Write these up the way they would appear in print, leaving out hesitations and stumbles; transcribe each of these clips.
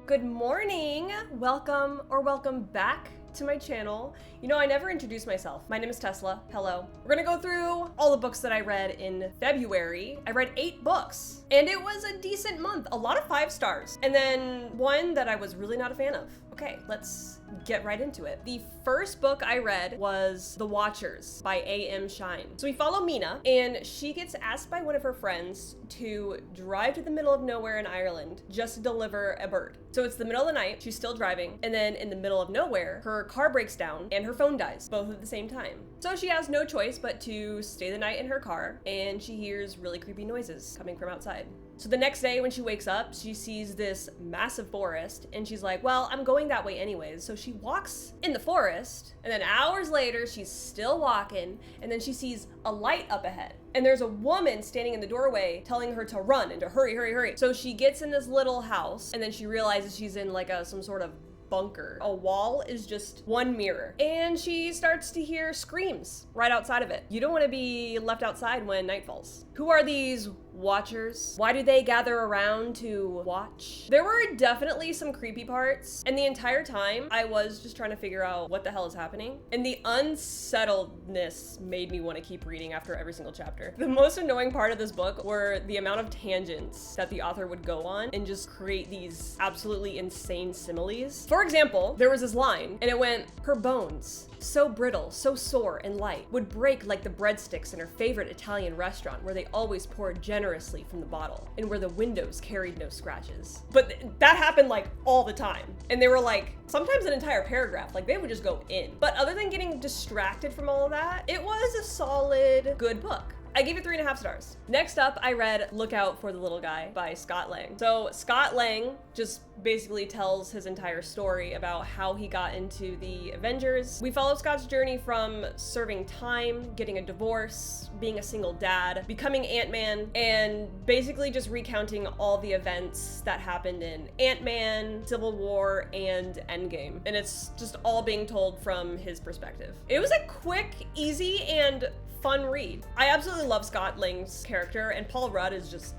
Good morning! Welcome back to my channel. You know, I never introduced myself. My name is Tesla. Hello. We're gonna go through all the books that I read in February. I read 8 books, and it was a decent month. A lot of 5 stars. And then one that I was really not a fan of. Okay, let's get right into it. The first book I read was The Watchers by A.M. Shine. So we follow Mina, and she gets asked by one of her friends to drive to the middle of nowhere in Ireland just to deliver a bird. So it's the middle of the night, she's still driving, and then in the middle of nowhere, her car breaks down and her phone dies, both at the same time. So she has no choice but to stay the night in her car, and she hears really creepy noises coming from outside. So the next day when she wakes up, she sees this massive forest, and she's like, well, I'm going that way anyways. So she walks in the forest, and then hours later, she's still walking, and then she sees a light up ahead. And there's a woman standing in the doorway telling her to run and to hurry, hurry, hurry. So she gets in this little house, and then she realizes she's in like some sort of bunker. A wall is just one mirror, and she starts to hear screams right outside of it. You don't want to be left outside when night falls. Who are these watchers? Why do they gather around to watch? There were definitely some creepy parts, and the entire time I was just trying to figure out what the hell is happening. And the unsettledness made me want to keep reading after every single chapter. The most annoying part of this book were the amount of tangents that the author would go on and just create these absolutely insane similes. For example, there was this line, and it went, her bones, so brittle, so sore and light, would break like the breadsticks in her favorite Italian restaurant where they always poured generously from the bottle and where the windows carried no scratches. But that happened like all the time. And they were like, sometimes an entire paragraph, like they would just go in. But other than getting distracted from all of that, it was a solid, good book. I gave it 3.5 stars. Next up, I read Look Out for the Little Guy by Scott Lang. So Scott Lang just basically tells his entire story about how he got into the Avengers. We follow Scott's journey from serving time, getting a divorce, being a single dad, becoming Ant-Man, and basically just recounting all the events that happened in Ant-Man, Civil War, and Endgame. And it's just all being told from his perspective. It was a quick, easy, and fun read. I absolutely love Scott Lang's character, and Paul Rudd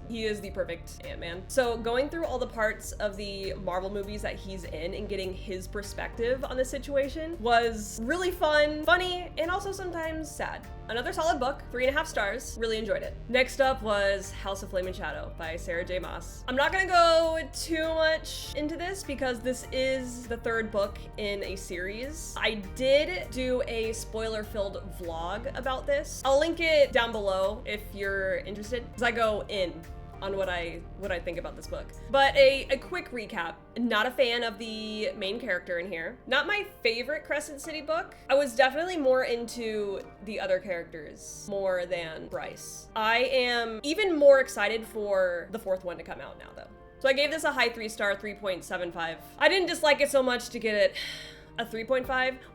he is the perfect Ant-Man. So going through all the parts of the Marvel movies that he's in and getting his perspective on the situation was really fun, funny, and also sometimes sad. Another solid book, 3.5 stars, really enjoyed it. Next up was House of Flame and Shadow by Sarah J. Maas. I'm not gonna go too much into this because this is the 3rd book in a series. I did do a spoiler-filled vlog about this. I'll link it down below if you're interested, because I go in on what I think about this book. But a quick recap. Not a fan of the main character in here. Not my favorite Crescent City book. I was definitely more into the other characters more than Bryce. I am even more excited for the 4th one to come out now though. So I gave this a high 3-star, 3.75. I didn't dislike it so much to get it a 3.5.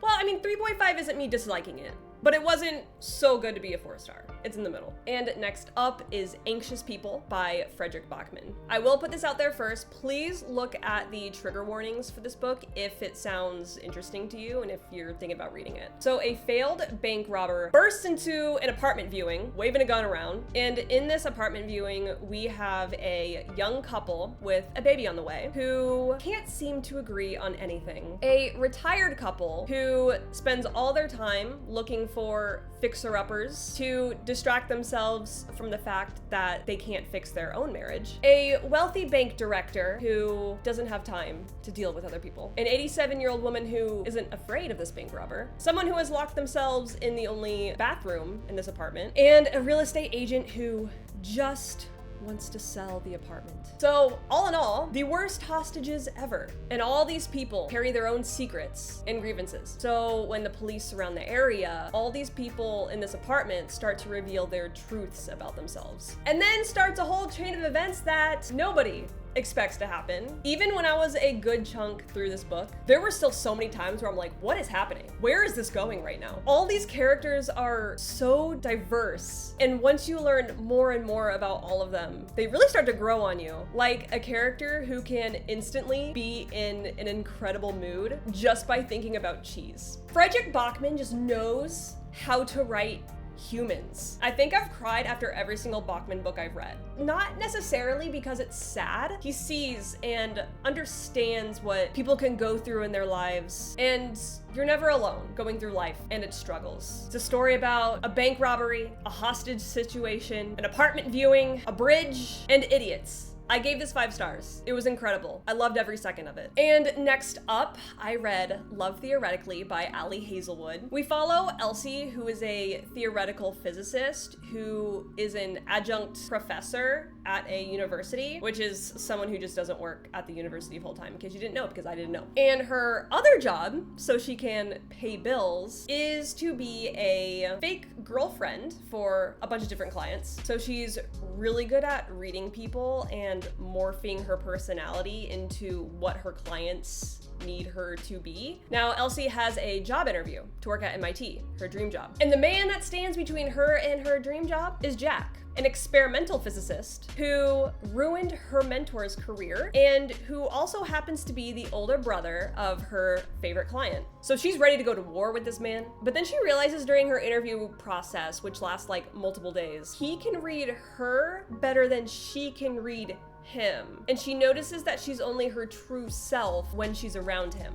Well, I mean, 3.5 isn't me disliking it, but it wasn't so good to be a 4-star. It's in the middle. And next up is Anxious People by Frederick Bachman. I will put this out there first. Please look at the trigger warnings for this book if it sounds interesting to you and if you're thinking about reading it. So a failed bank robber bursts into an apartment viewing, waving a gun around. And in this apartment viewing, we have a young couple with a baby on the way who can't seem to agree on anything. A retired couple who spends all their time looking for fixer-uppers to distract themselves from the fact that they can't fix their own marriage. A wealthy bank director who doesn't have time to deal with other people. An 87-year-old woman who isn't afraid of this bank robber. Someone who has locked themselves in the only bathroom in this apartment. And a real estate agent who just wants to sell the apartment. So all in all, the worst hostages ever. And all these people carry their own secrets and grievances. So when the police surround the area, all these people in this apartment start to reveal their truths about themselves. And then starts a whole chain of events that nobody expects to happen. Even when I was a good chunk through this book, there were still so many times where I'm like, what is happening? Where is this going right now? All these characters are so diverse, and once you learn more and more about all of them, they really start to grow on you. Like a character who can instantly be in an incredible mood just by thinking about cheese. Frederick Bachman just knows how to write humans. I think I've cried after every single Bachman book I've read. Not necessarily because it's sad. He sees and understands what people can go through in their lives, and you're never alone going through life and its struggles. It's a story about a bank robbery, a hostage situation, an apartment viewing, a bridge, and idiots. I gave this 5 stars. It was incredible. I loved every second of it. And next up, I read Love Theoretically by Ali Hazelwood. We follow Elsie, who is a theoretical physicist who is an adjunct professor at a university, which is someone who just doesn't work at the university full time, in case you didn't know, because I didn't know. And her other job, so she can pay bills, is to be a fake girlfriend for a bunch of different clients. So she's really good at reading people and morphing her personality into what her clients need her to be. Now, Elsie has a job interview to work at MIT, her dream job. And the man that stands between her and her dream job is Jack, an experimental physicist who ruined her mentor's career and who also happens to be the older brother of her favorite client. So she's ready to go to war with this man, but then she realizes during her interview process, which lasts like multiple days, he can read her better than she can read him. And she notices that she's only her true self when she's around him,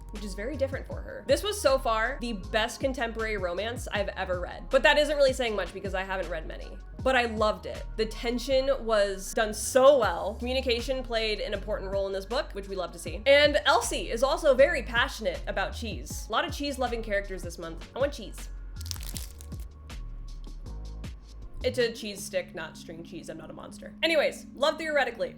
which is very different for her. This was so far the best contemporary romance I've ever read. But that isn't really saying much because I haven't read many. But I loved it. The tension was done so well. Communication played an important role in this book, which we love to see. And Elsie is also very passionate about cheese. A lot of cheese-loving characters this month. I want cheese. It's a cheese stick, not string cheese. I'm not a monster. Anyways, Love Theoretically.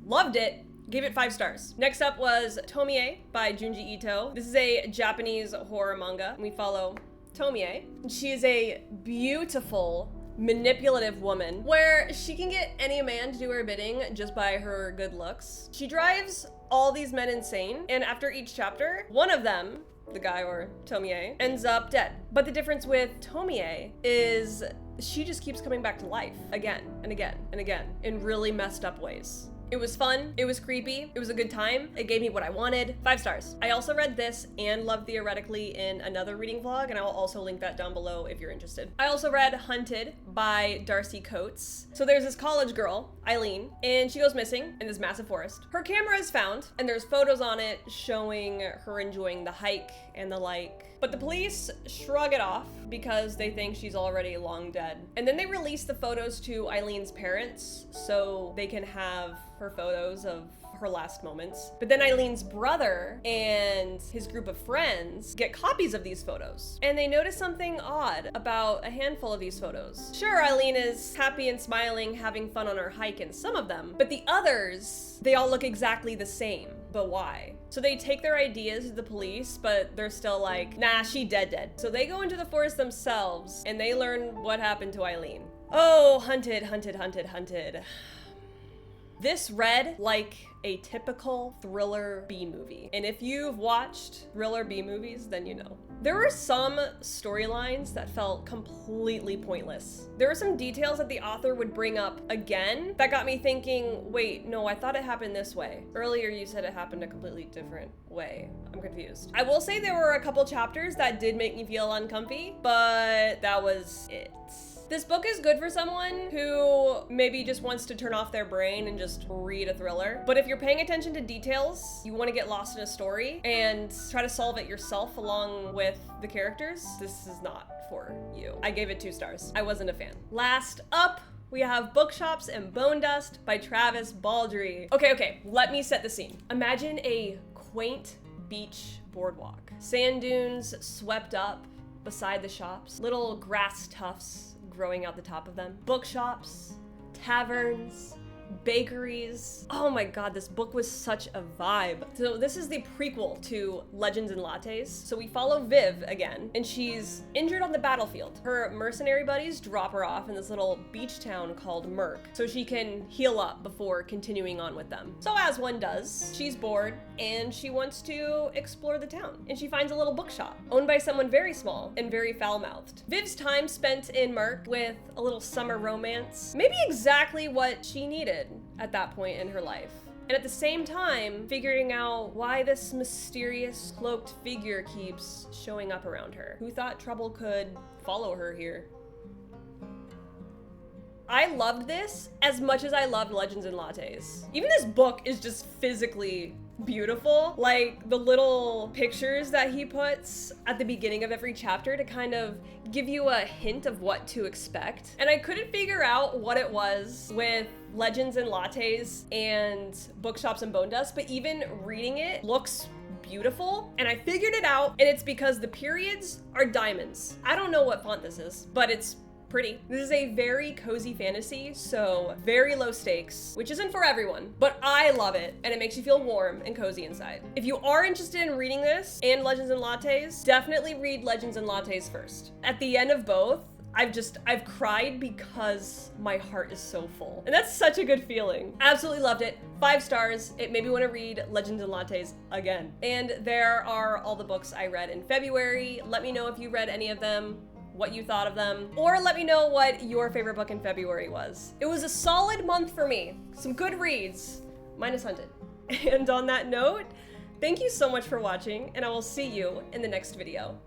Loved it. Gave it 5 stars. Next up was Tomie by Junji Ito. This is a Japanese horror manga. We follow Tomie. She is a beautiful, manipulative woman where she can get any man to do her bidding just by her good looks. She drives all these men insane, and after each chapter, one of them, the guy or Tomie, ends up dead. But the difference with Tomie is she just keeps coming back to life again and again and again in really messed up ways. It was fun, it was creepy, it was a good time, it gave me what I wanted. 5 stars. I also read this and Love Theoretically in another reading vlog, and I will also link that down below if you're interested. I also read Hunted by Darcy Coates. So there's this college girl, Eileen, and she goes missing in this massive forest. Her camera is found, and there's photos on it showing her enjoying the hike and the like. But the police shrug it off because they think she's already long dead. And then they release the photos to Eileen's parents so they can have her photos of her last moments. But then Eileen's brother and his group of friends get copies of these photos. And they notice something odd about a handful of these photos. Sure, Eileen is happy and smiling, having fun on her hike in some of them, but the others, they all look exactly the same. But why? So they take their ideas to the police, but they're still like, nah, she dead. So they go into the forest themselves and they learn what happened to Eileen. Oh, Hunted. This read like a typical thriller B-movie. And if you've watched thriller B-movies, then you know. There were some storylines that felt completely pointless. There were some details that the author would bring up again that got me thinking, wait, no, I thought it happened this way. Earlier you said it happened a completely different way. I'm confused. I will say there were a couple chapters that did make me feel uncomfy, but that was it. This book is good for someone who maybe just wants to turn off their brain and just read a thriller. But if you're paying attention to details, you want to get lost in a story and try to solve it yourself along with the characters, this is not for you. I gave it 2 stars. I wasn't a fan. Last up, we have Bookshops and Bone Dust by Travis Baldree. Okay, let me set the scene. Imagine a quaint beach boardwalk. Sand dunes swept up beside the shops, little grass tufts growing out the top of them. Bookshops, taverns, bakeries. Oh my god, this book was such a vibe. So this is the prequel to Legends and Lattes. So we follow Viv again, and she's injured on the battlefield. Her mercenary buddies drop her off in this little beach town called Merc so she can heal up before continuing on with them. So as one does, she's bored and she wants to explore the town. And she finds a little bookshop owned by someone very small and very foul-mouthed. Viv's time spent in Merc with a little summer romance, maybe exactly what she needed at that point in her life. And at the same time, figuring out why this mysterious cloaked figure keeps showing up around her. Who thought trouble could follow her here? I loved this as much as I loved Legends and Lattes. Even this book is just physically beautiful. Like the little pictures that he puts at the beginning of every chapter to kind of give you a hint of what to expect. And I couldn't figure out what it was with Legends and Lattes and Bookshops and Bone Dust, but even reading it looks beautiful, and I figured it out, and it's because the periods are diamonds. I don't know what font this is, but it's pretty. This is a very cozy fantasy, so very low stakes, which isn't for everyone, but I love it, and it makes you feel warm and cozy inside. If you are interested in reading this and Legends and Lattes, definitely read Legends and Lattes first. At the end of both, I've cried because my heart is so full. And that's such a good feeling. Absolutely loved it. 5 stars. It made me want to read Legends and Lattes again. And there are all the books I read in February. Let me know if you read any of them, what you thought of them, or let me know what your favorite book in February was. It was a solid month for me. Some good reads, minus Hunted. And on that note, thank you so much for watching, and I will see you in the next video.